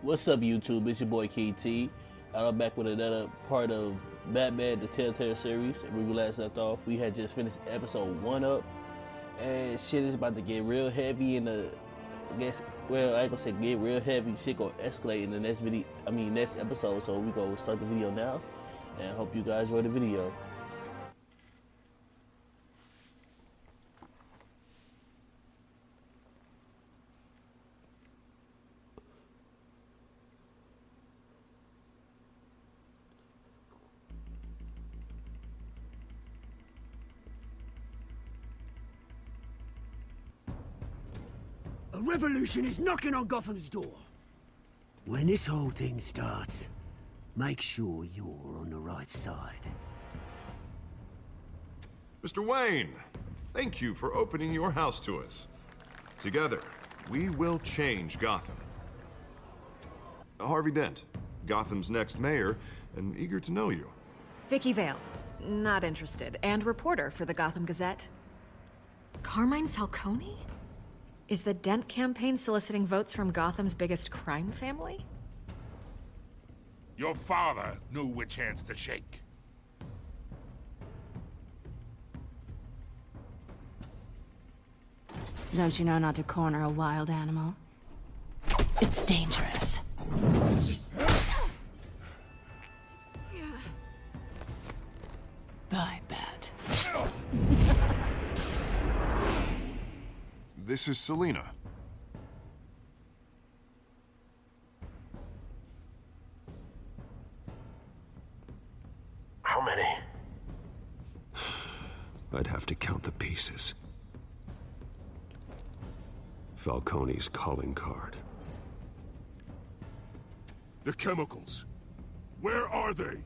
What's up, YouTube? It's your boy KT. I'm back with another part of Batman, the Telltale series. And we last left off, we had just finished episode 1 up, and shit is about to get real heavy in the, I ain't gonna say get real heavy, shit gonna escalate in the next episode. So we gonna start the video now, and hope you guys enjoy the video. A revolution is knocking on Gotham's door. When this whole thing starts, make sure you're on the right side. Mr. Wayne, thank you for opening your house to us. Together, we will change Gotham. Harvey Dent, Gotham's next mayor, and eager to know you. Vicky Vale, not interested, and reporter for the Gotham Gazette. Carmine Falcone? Is the Dent campaign soliciting votes from Gotham's biggest crime family? Your father knew which hands to shake. Don't you know not to corner a wild animal? It's dangerous. Bye, Bat. This is Selina. How many? I'd have to count the pieces. Falcone's calling card. The chemicals. Where are they?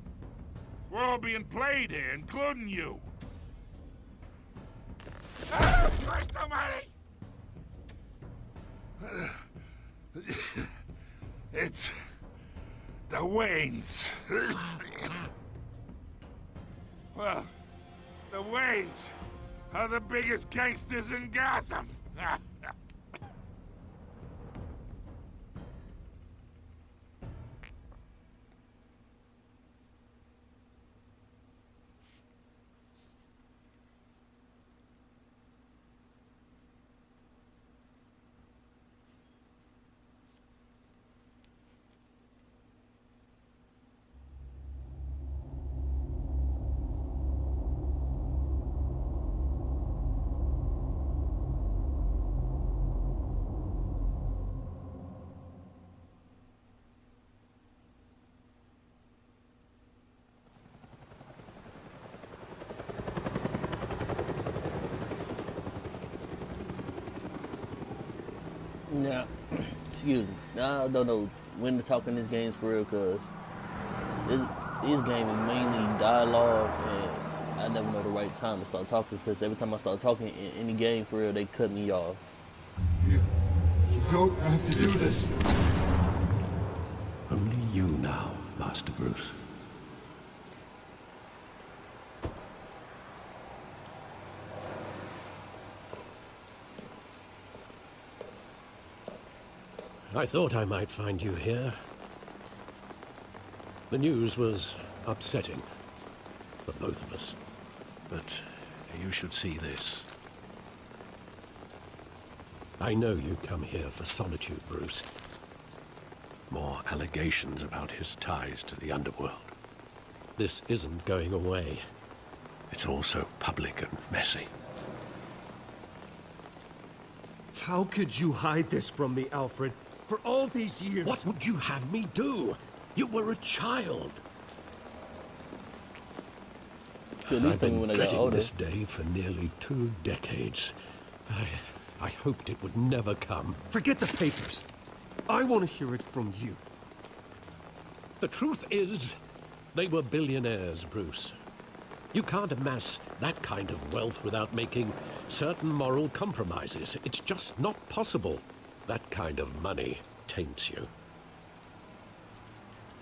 We're all being played here, including you. Ah, Christ almighty! It's the Waynes. Well, the Waynes are the biggest gangsters in Gotham. Now, excuse me. Now I don't know when to talk in this game for real, cause this game is mainly dialogue, and I never know the right time to start talking. Cause every time I start talking in any game for real, they cut me off. You don't have to do this. Only you now, Master Bruce. I thought I might find you here. The news was upsetting for both of us. But you should see this. I know you come here for solitude, Bruce. More allegations about his ties to the underworld. This isn't going away. It's also public and messy. How could you hide this from me, Alfred? For all these years... What would you have me do? You were a child. I've been dreading this day for nearly 2 decades. I hoped it would never come. Forget the papers. I want to hear it from you. The truth is, they were billionaires, Bruce. You can't amass that kind of wealth without making certain moral compromises. It's just not possible. That kind of money taints you.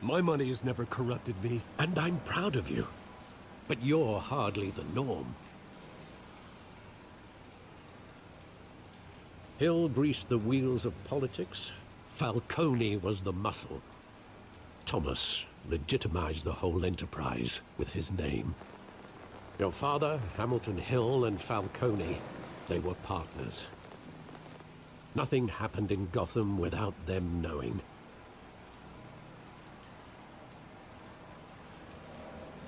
My money has never corrupted me. And I'm proud of you. But you're hardly the norm. He'll grease the wheels of politics, Falcone was the muscle. Thomas legitimized the whole enterprise with his name. Your father, Hamilton Hill, and Falcone, they were partners. Nothing happened in Gotham without them knowing.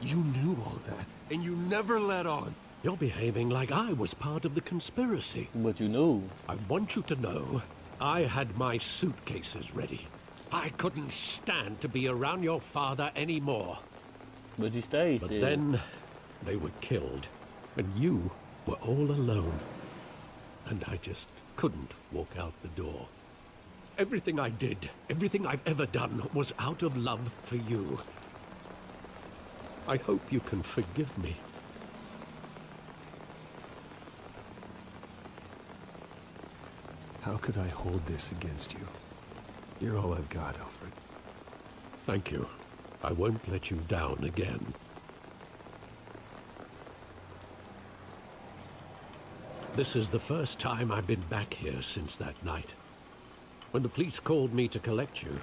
You knew all that, and you never let on. You're behaving like I was part of the conspiracy. But you knew. I want you to know, I had my suitcases ready. I couldn't stand to be around your father anymore. But you stayed But still. then, they were killed, and you were all alone. And I just couldn't walk out the door. Everything I did, everything I've ever done, was out of love for you. I hope you can forgive me. How could I hold this against you? You're all I've got, Alfred. Thank you. I won't let you down again. This is the first time I've been back here since that night. When the police called me to collect you,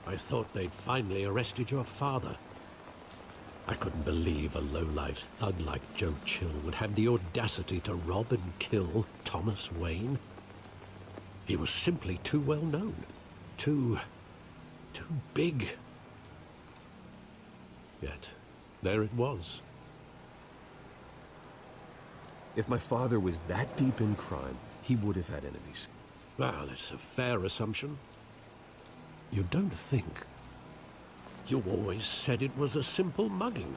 I thought they'd finally arrested your father. I couldn't believe a low-life thug like Joe Chill would have the audacity to rob and kill Thomas Wayne. He was simply too well known. Too big. Yet, there it was. If my father was that deep in crime, he would have had enemies. Well, it's a fair assumption. You don't think. You always said it was a simple mugging.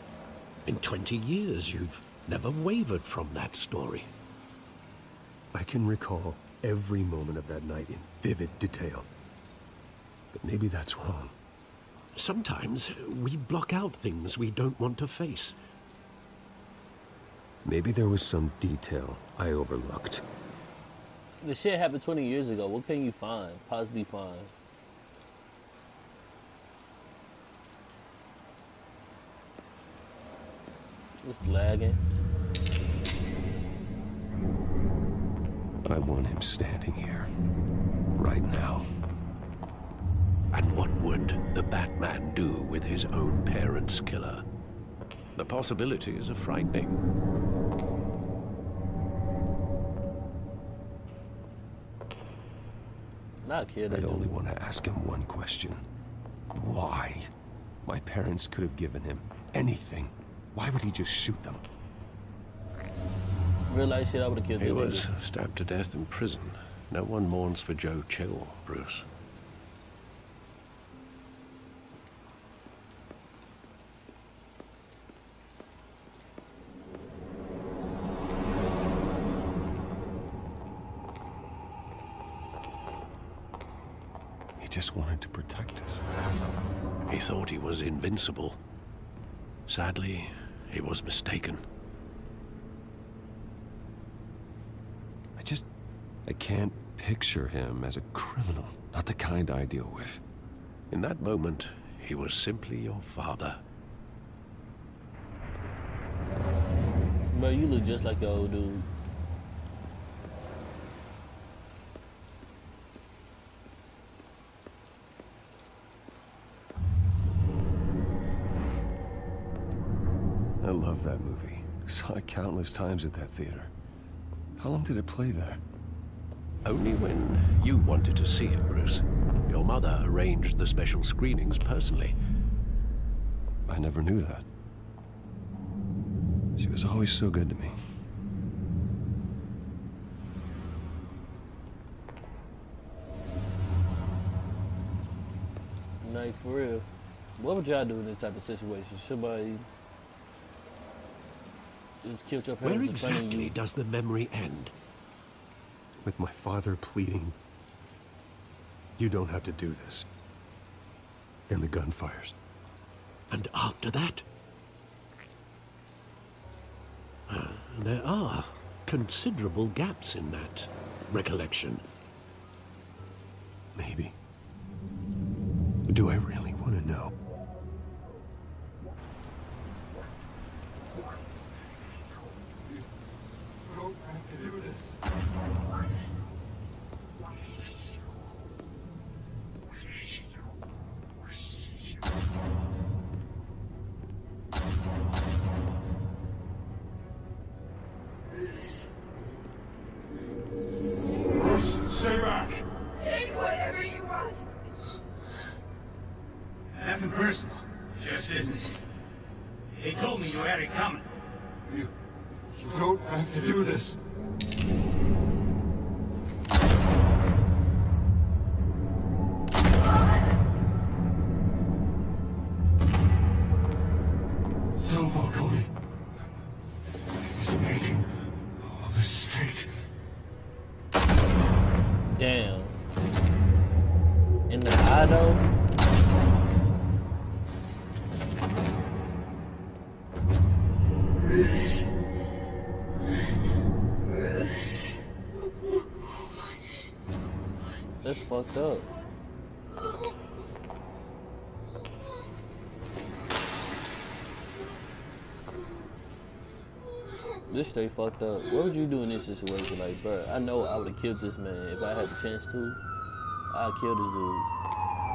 In 20 years, you've never wavered from that story. I can recall every moment of that night in vivid detail. But maybe that's wrong. Sometimes we block out things we don't want to face. Maybe there was some detail I overlooked. The shit happened 20 years ago. What can you find? Possibly find? Just lagging. I want him standing here. Right now. And what would the Batman do with his own parents' killer? The possibilities are frightening. Not kidding. I'd only want to ask him one question. Why? My parents could have given him anything. Why would he just shoot them? Real life shit, I would have killed He that was nigga. stabbed to death in prison. No one mourns for Joe Chill, Bruce. He just wanted to protect us. He thought he was invincible. Sadly, he was mistaken. I can't picture him as a criminal. Not the kind I deal with. In that moment, he was simply your father. Bro, you look just like your old dude. I love that movie. Saw it countless times at that theater. How long did it play there? Only when you wanted to see it, Bruce. Your mother arranged the special screenings personally. I never knew that. She was always so good to me. Like, for real. What would y'all do in this type of situation? Somebody just killed your Where parents in front of exactly you. does the memory end? With my father pleading, "You don't have to do this." And the gun fires. And after that? There are considerable gaps in that recollection. Maybe. Do I really want to know? Nothing personal. Just business. They told me you had it coming. You don't have to do this. No, Falcone. He's making all this stake. Damn. In the eye though? That's fucked up. This straight fucked up. What would you do in this situation? Like, bro, I know I would have killed this man if I had the chance to. I'd kill this dude.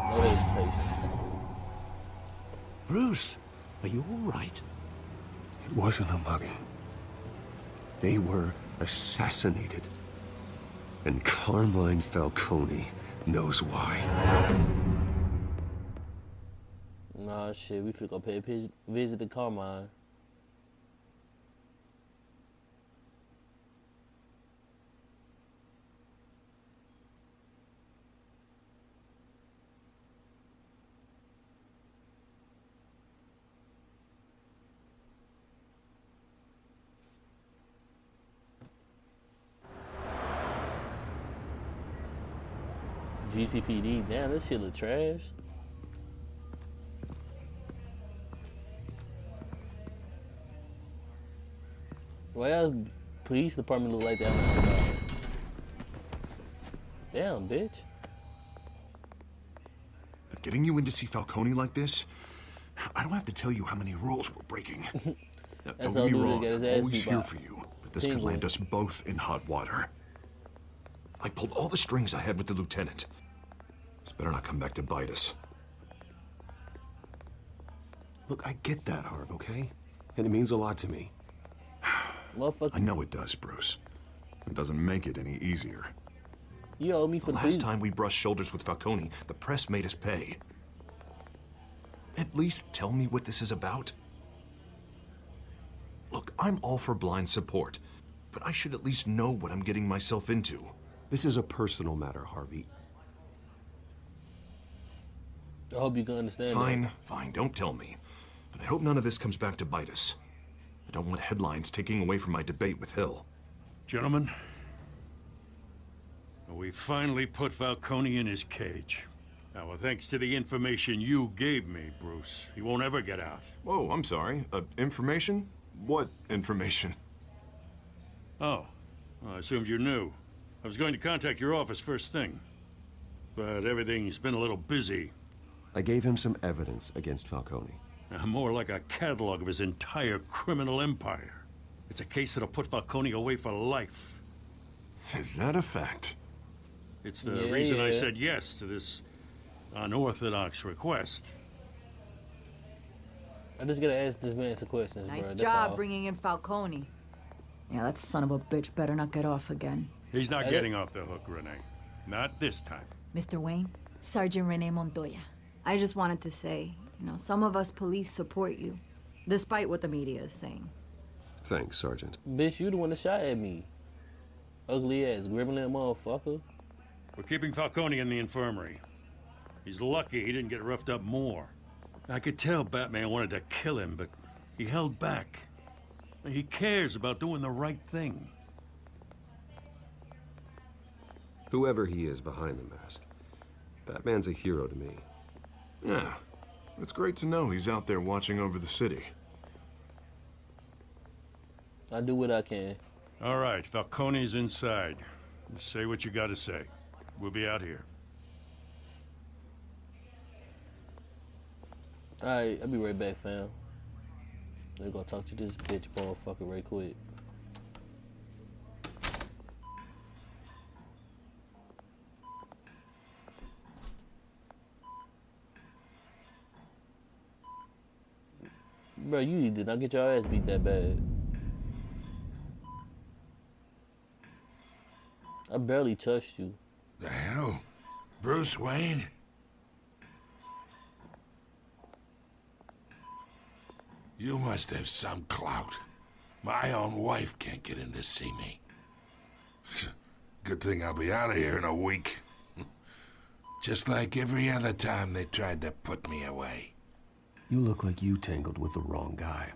No hesitation. Bruce, are you all right? It wasn't a mugging. They were assassinated. And Carmine Falcone knows why. Nah, shit, we finna go pay a visit to Carmine. GCPD, damn, this shit look trash. Why y'all police department look like that on the outside? Damn, bitch. But getting you in to see Falcone like this, I don't have to tell you how many rules we're breaking. Now, That's don't get me all dude wrong, that got his I'm ass always beat here by for you, but this could penguin. land us both in hot water. I pulled all the strings I had with the lieutenant. This better not come back to bite us. Look, I get that, Harv, okay? And it means a lot to me. I know it does, Bruce. It doesn't make it any easier. You owe me for The the last time we brushed shoulders with Falcone, the press made us pay. At least tell me what this is about. Look, I'm all for blind support, but I should at least know what I'm getting myself into. This is a personal matter, Harvey. I hope you can understand Fine, that. fine, don't tell me. But I hope none of this comes back to bite us. I don't want headlines taking away from my debate with Hill. Gentlemen, we finally put Falcone in his cage. Now, thanks to the information you gave me, Bruce, he won't ever get out. Whoa, I'm sorry. Information? What information? Oh, well, I assumed you knew. I was going to contact your office first thing. But everything's been a little busy. I gave him some evidence against Falcone. More like a catalog of his entire criminal empire. It's a case that'll put Falcone away for life. Is that a fact? It's the reason I said yes to this unorthodox request. I just gotta ask this man some questions, Nice bro. job bringing in Falcone. Yeah, that son of a bitch better not get off again. He's not getting off the hook, Renee. Not this time. Mr. Wayne, Sergeant Renee Montoya. I just wanted to say, some of us police support you, despite what the media is saying. Thanks, Sergeant. Bitch, you the one that shot at me. Ugly ass, gremlin motherfucker. We're keeping Falcone in the infirmary. He's lucky he didn't get roughed up more. I could tell Batman wanted to kill him, but he held back. He cares about doing the right thing. Whoever he is behind the mask, Batman's a hero to me. Yeah, it's great to know he's out there watching over the city. I do what I can. All right, Falcone's inside. Just say what you gotta say. We'll be out here. Alright, I'll be right back, fam. Let me go talk to this bitch motherfucker right quick. Bro, you did not get your ass beat that bad. I barely touched you. The hell? Bruce Wayne? You must have some clout. My own wife can't get in to see me. Good thing I'll be out of here in a week. Just like every other time they tried to put me away. You look like you tangled with the wrong guy.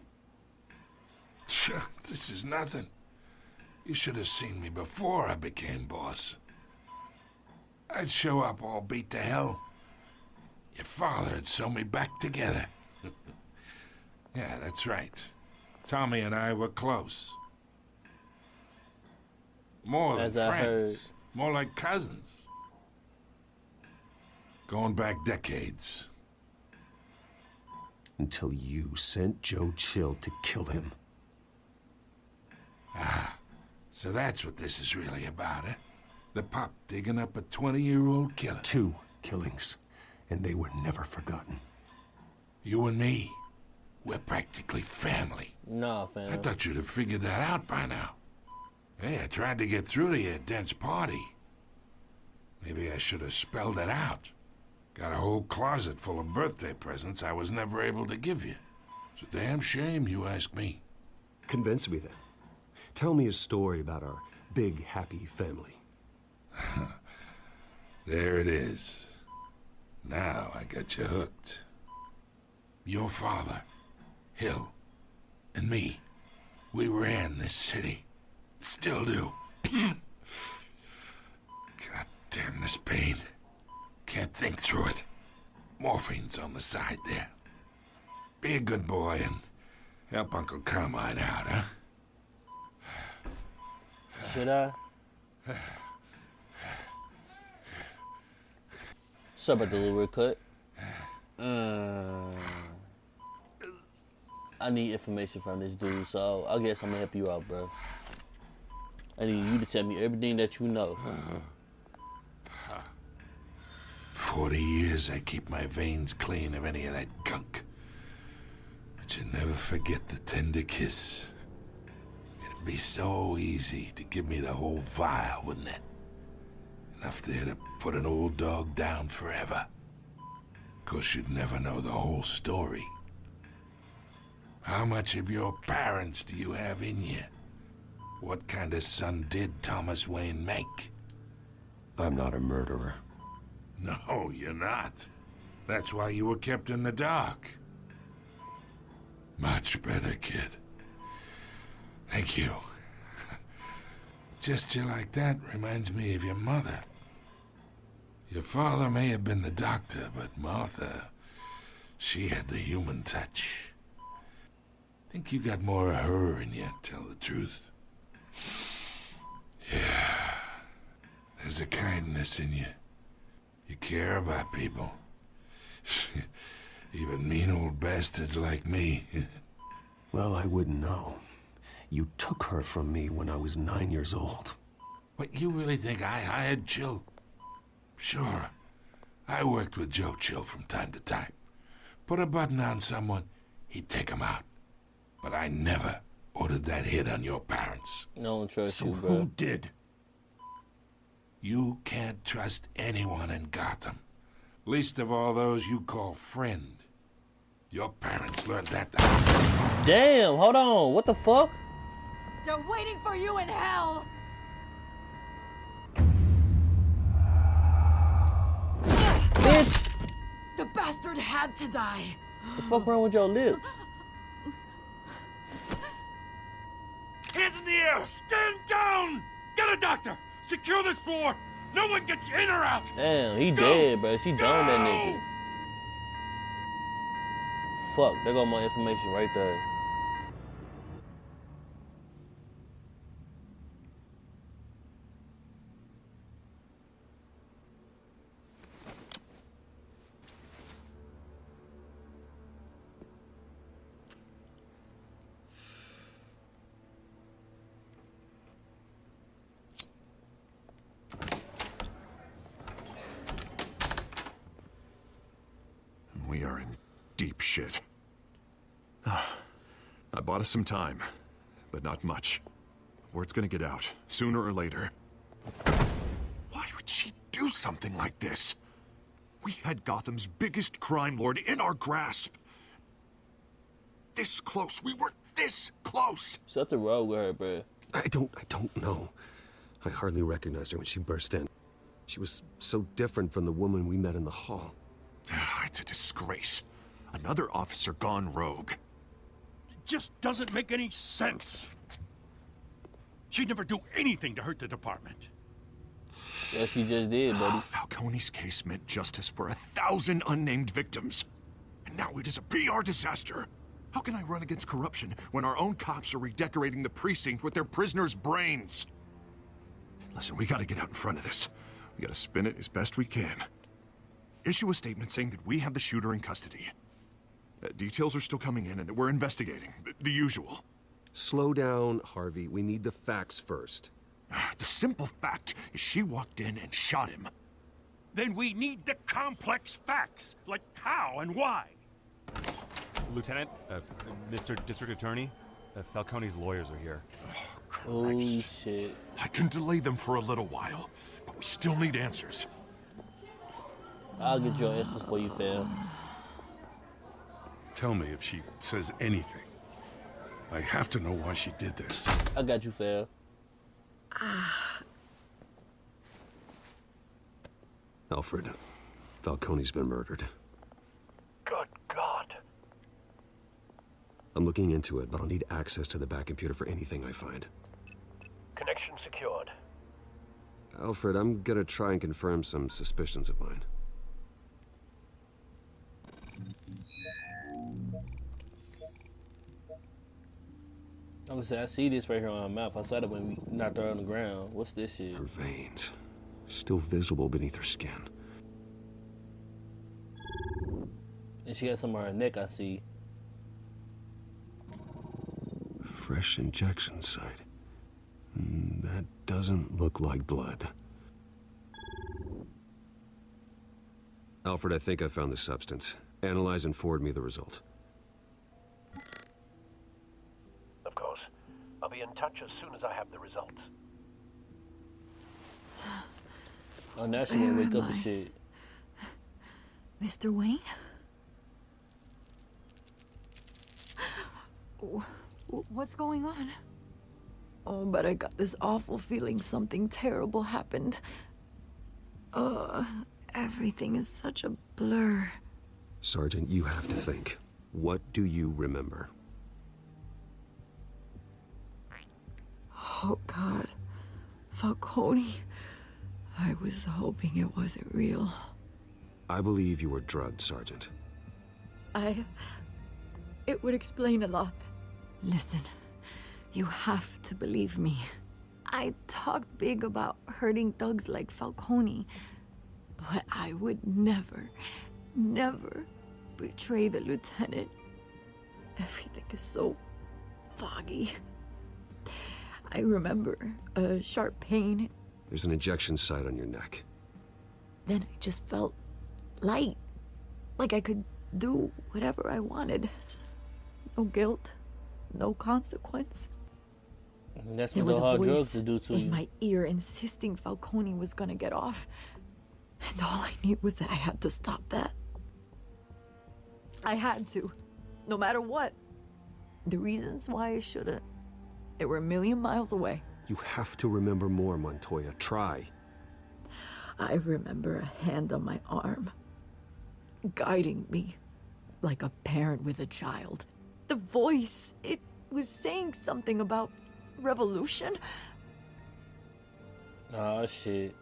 This is nothing. You should have seen me before I became boss. I'd show up all beat to hell. Your father had sewn me back together. Yeah, that's right. Tommy and I were close. More than friends. More like cousins. Going back decades. Until you sent Joe Chill to kill him. Ah, so that's what this is really about, eh? The pup digging up a 20-year-old killer. 2 killings, and they were never forgotten. You and me, we're practically family. Nah, fam. I thought you'd have figured that out by now. Hey, I tried to get through to your dense party. Maybe I should have spelled it out. Got a whole closet full of birthday presents I was never able to give you. It's a damn shame, you ask me. Convince me then. Tell me a story about our big, happy family. There it is. Now I got you hooked. Your father, Hill, and me, we ran this city. Still do. God damn this pain. Can't think through it. Morphine's on the side there. Be a good boy and help Uncle Carmine out, huh? Should I? Sorry about the little cut. I need information from this dude, so I guess I'm gonna help you out, bro. I need you to tell me everything that you know. 40 years I keep my veins clean of any of that gunk. But you never forget the tender kiss. It'd be so easy to give me the whole vial, wouldn't it? Enough there to put an old dog down forever. Of course, you'd never know the whole story. How much of your parents do you have in you? What kind of son did Thomas Wayne make? I'm not a murderer. No, you're not. That's why you were kept in the dark. Much better, kid. Thank you. Gesture like that reminds me of your mother. Your father may have been the doctor, but Martha, she had the human touch. Think you got more of her in you, tell the truth. Yeah. There's a kindness in you. You care about people. Even mean old bastards like me. Well, I wouldn't know. You took her from me when I was 9 years old. What, you really think I hired Chill? Sure. I worked with Joe Chill from time to time. Put a button on someone, he'd take him out. But I never ordered that hit on your parents. No one trusts you, bro. Who did? You can't trust anyone in Gotham. Least of all those you call friend. Your parents learned that. Damn, hold on. What the fuck? They're waiting for you in hell! Bitch! The bastard had to die. The fuck wrong with your lips? Hands in the air! Stand down! Get a doctor! Secure this floor! No one gets in or out! Damn, he dead, bro. She done that nigga. Fuck, there go my information right there. We are in deep shit. I bought us some time, but not much. Word's gonna get out, sooner or later. Why would she do something like this? We had Gotham's biggest crime lord in our grasp. this close. We were this close. Something wrong with her, bro. I don't know. I hardly recognized her when she burst in. She was so different from the woman we met in the hall. It's a disgrace. Another officer gone rogue. It just doesn't make any sense. She'd never do anything to hurt the department. Yeah, she just did, buddy. Falcone's case meant justice for 1,000 unnamed victims. And now it is a PR disaster. How can I run against corruption when our own cops are redecorating the precinct with their prisoners' brains? Listen, we gotta get out in front of this. We gotta spin it as best we can. Issue a statement saying that we have the shooter in custody. Details are still coming in and that we're investigating. The usual. Slow down, Harvey. We need the facts first. The simple fact is she walked in and shot him. Then we need the complex facts, like how and why. Lieutenant, Mr. District Attorney, Falcone's lawyers are here. Oh, shit. I can delay them for a little while, but we still need answers. I'll get your answers for you, fam. Tell me if she says anything. I have to know why she did this. I got you, fam. Alfred, Falcone's been murdered. Good God. I'm looking into it, but I'll need access to the back computer for anything I find. Connection secured. Alfred, I'm gonna try and confirm some suspicions of mine. I would say I see this right here on her mouth. I saw it when we knocked her on the ground. What's this shit? Her veins, still visible beneath her skin. And she got some on her neck, I see. Fresh injection site. That doesn't look like blood. Alfred, I think I found the substance. Analyze and forward me the result. Of course. I'll be in touch as soon as I have the results. Oh, now she gonna wake up and shit. Mr. Wayne? What's going on? Oh, but I got this awful feeling something terrible happened. Everything is such a blur. Sergeant, you have to think. What do you remember? Oh, God. Falcone. I was hoping it wasn't real. I believe you were drugged, Sergeant. It would explain a lot. Listen, you have to believe me. I talked big about hurting thugs like Falcone, but I would never betray the lieutenant. Everything is so foggy. I remember a sharp pain. There's an injection site on your neck. Then I just felt light, like I could do whatever I wanted. No guilt, no consequence. That's There what was the a hard drugs voice to do to in you. my ear insisting Falcone was gonna get off. And all I knew was that I had to stop that. I had to, no matter what. The reasons why I should've, they were a million miles away. You have to remember more, Montoya. Try. I remember a hand on my arm, guiding me like a parent with a child. The voice, it was saying something about revolution. Oh, shit.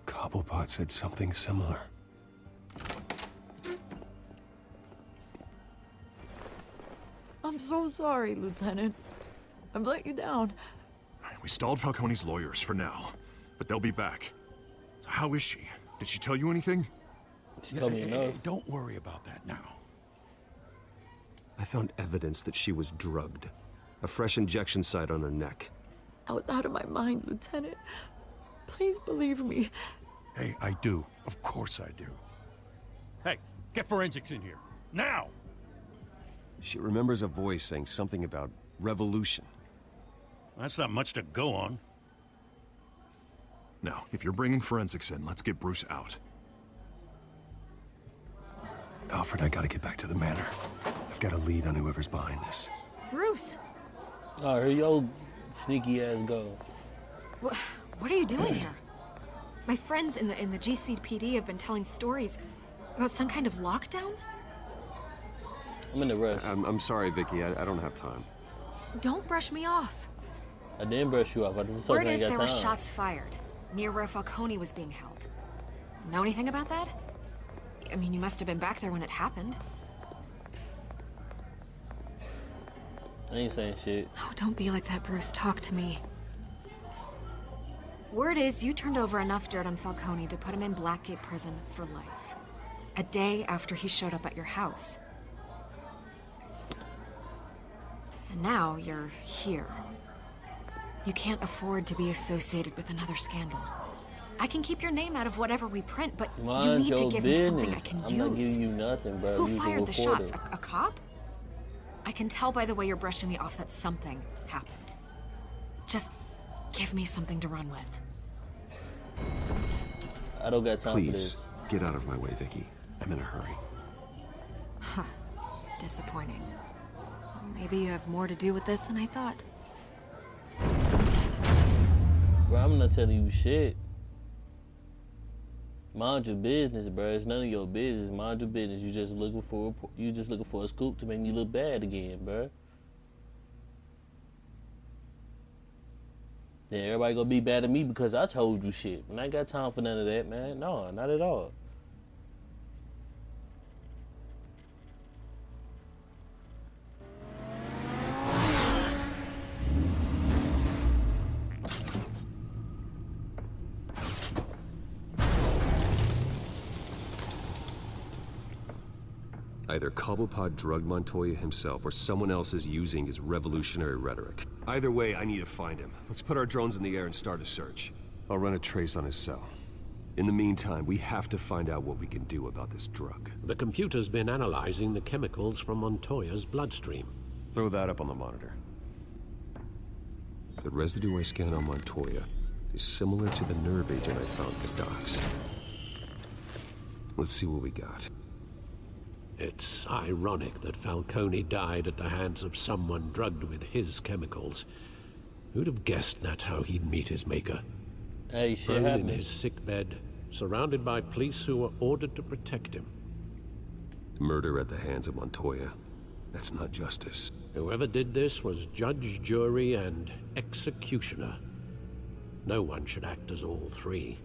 Cobblepot said something similar. I'm so sorry, Lieutenant. I've let you down. We stalled Falcone's lawyers for now, but they'll be back. So how is she? Did she tell you anything? She told me enough. Don't worry about that now. I found evidence that she was drugged. A fresh injection site on her neck. I was out of my mind, Lieutenant. Please believe me. Hey, I do. Of course I do. Hey, get forensics in here. Now! She remembers a voice saying something about revolution. That's not much to go on. Now, if you're bringing forensics in, let's get Bruce out. Alfred, I gotta get back to the manor. I've I've got a lead on whoever's behind this. Bruce! Oh, here your sneaky ass go. What are you doing here? My friends in the GCPD have been telling stories about some kind of lockdown? I'm in a rush. I'm sorry, Vicky. I don't have time. Don't brush me off. I didn't brush you off. I just told Word you I is got there time. were shots fired near where Falcone was being held. Know anything about that? I mean, you must have been back there when it happened. I ain't saying shit. Oh, don't be like that, Bruce. Talk to me. Word is you turned over enough dirt on Falcone to put him in Blackgate Prison for life. A day after he showed up at your house. And now you're here. You can't afford to be associated with another scandal. I can keep your name out of whatever we print, but you need to give me something I can use. I'm not giving you nothing, bro. Who fired the shots? A cop? I can tell by the way you're brushing me off that something happened. Just give me something to run with. I don't got time for this. Please, get out of my way, Vicky. I'm in a hurry. Huh. Disappointing. Maybe you have more to do with this than I thought. Bro, I'm not telling you shit. Mind your business, bro. It's none of your business. Mind your business. You just looking for a scoop to make me look bad again, bro. Then everybody gonna be bad at me because I told you shit. And I ain't got time for none of that, man. No, not at all. Either Cobblepot drugged Montoya himself, or someone else is using his revolutionary rhetoric. Either way, I need to find him. Let's put our drones in the air and start a search. I'll run a trace on his cell. In the meantime, we have to find out what we can do about this drug. The computer's been analyzing the chemicals from Montoya's bloodstream. Throw that up on the monitor. The residue I scanned on Montoya is similar to the nerve agent I found at the docks. Let's see what we got. It's ironic that Falcone died at the hands of someone drugged with his chemicals. Who'd have guessed that's how he'd meet his maker? Hey, shit Prone in happens. his sickbed, surrounded by police who were ordered to protect him. Murder at the hands of Montoya. That's not justice. Whoever did this was judge, jury, and executioner. No one should act as all three.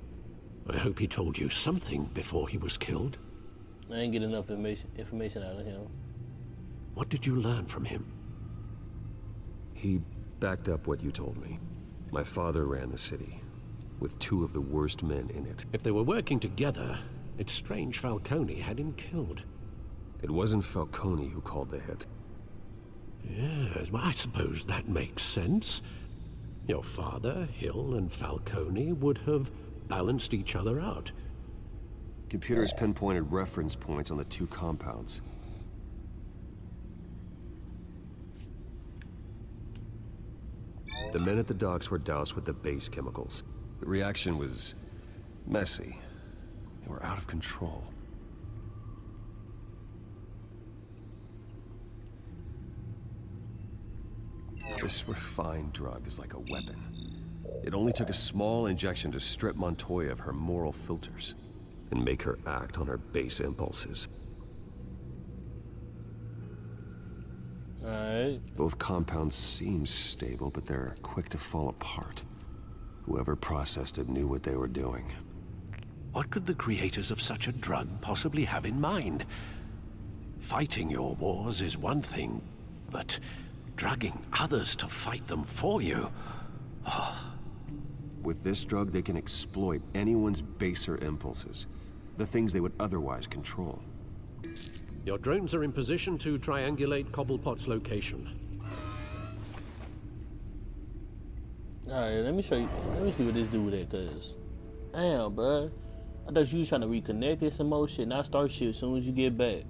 I hope he told you something before he was killed. I ain't get enough information out of him. What did you learn from him? He backed up what you told me. My father ran the city, with two of the worst men in it. If they were working together, it's strange Falcone had him killed. It wasn't Falcone who called the hit. Yes, well, I suppose that makes sense. Your father, Hill, and Falcone would have balanced each other out. Computers pinpointed reference points on the two compounds. The men at the docks were doused with the base chemicals. The reaction was messy. They were out of control. This refined drug is like a weapon. It only took a small injection to strip Montoya of her moral filters and make her act on her base impulses. Alright. Both compounds seem stable, but they're quick to fall apart. Whoever processed it knew what they were doing. What could the creators of such a drug possibly have in mind? Fighting your wars is one thing, but drugging others to fight them for you? With this drug, they can exploit anyone's baser impulses, the things they would otherwise control. Your drones are in position to triangulate Cobblepot's location. Alright, let me show you. Let me see what this dude at, cause damn, bruh. I thought you was trying to reconnect this some more shit, not start shit as soon as you get back.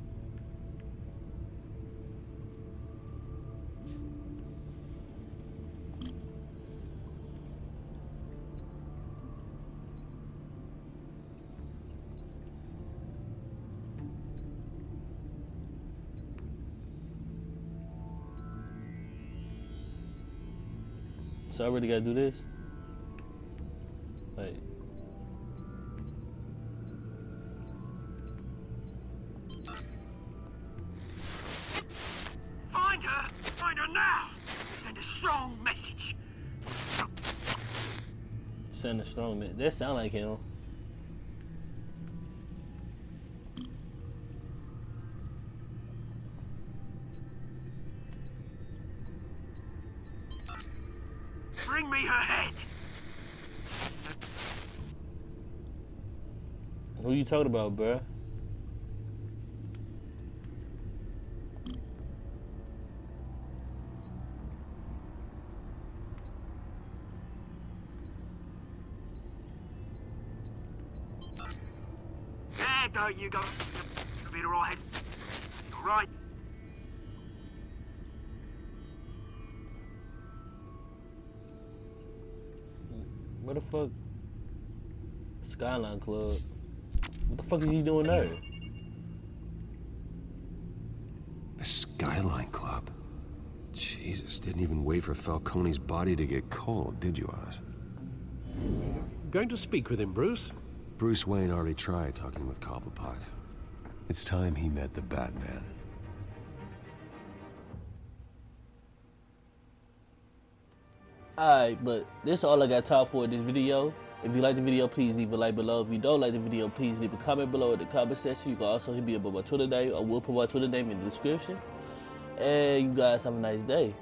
So I really gotta do this? Wait. Find her! Find her now! Send a strong message. Send a strong man. That sound like him. Bring me her head! Who you talking about, bruh? There you go. Better all head. Right. Where the fuck? Skyline Club. What the fuck is he doing there? The Skyline Club? Jesus, didn't even wait for Falcone's body to get cold, did you, Oz? Going to speak with him, Bruce? Bruce Wayne already tried talking with Cobblepot. It's time he met the Batman. Alright, but this is all I got time for in this video. If you like the video, please leave a like below. If you don't like the video, please leave a comment below in the comment section. You can also hit me up on my Twitter name. I will put my Twitter name in the description. And you guys have a nice day.